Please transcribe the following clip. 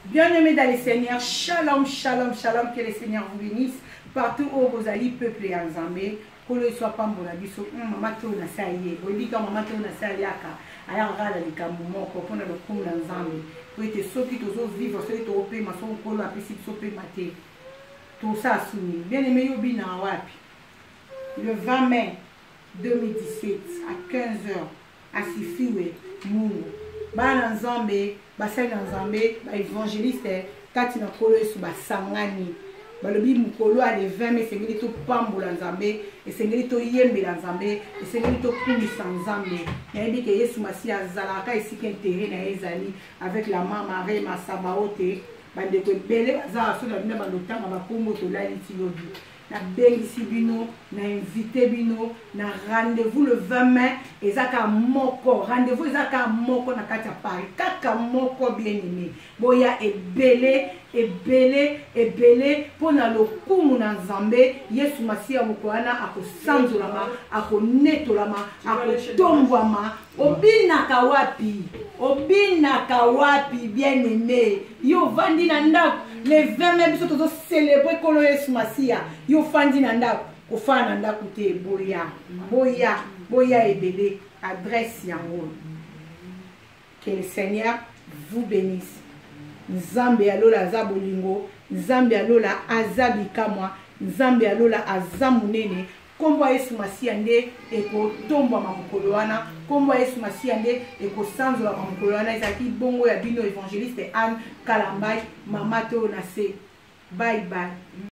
Bien-aimés dans le Seigneur, shalom, shalom, shalom, que le Seigneur vous bénisse. Partout où vous allez, peuple et ensemble, que le soit pas bon abisso, maman to na saye, vous dites maman to na saye aka, aya ngala likamumo, ko pona le kum na nzambe, pour être soki tozo vivre, soki to pe maso ko la pisi so pe maté. Tout ça soumis. Bien-aimé yo bina wapi. Le 20 mai 2017 à 15h à Sifiwe Mungu. Ba nzambe, ba sai nzambe, ba évangéliste kati na kolo esu ba sangani. Balobi mukolo a le 20 mai sengeli to pambola nzambe, esengeli to yembela nzambe, esengeli to kumisa nzambe. Nayebi ke Yesu Masia azalaka esika intérêt na ezali avec la maman Marie Masabaote. Bande ko belé bazala so na bina balotanga bakombo to lali tilobi. Na bengisi bino, na invité bino, na rendez-vous le 20 mai, ezaka moko, rendez-vous ezaka moko na kati ya Paris, kaka moko bien aimé. Boya ebele, ebele, ebele, pona lokumu na nzambe, Yesu Masia mukoana akosanzolama, akonetolama, akotombwama, obinaka wapi bien aimé. Yo vandi na ndako, le 20 mai biso tozo célébrer kolo Yesu Masia. Yo fandi na ndako, ko fana ndako te boya ebele, adresse yango. Que le Seigneur vous bénisse. Nzambe alola azabolingo, Nzambe alola azabikamwa, Nzambe alola azamunene. Kombo Yesu Masia nde ekotomba makolo wana, kombo Yesu Masia nde ekosanzola makolo wana. Ezaki bongo ya bino évangéliste Anne Kalambai, mama to na se. Bye bye.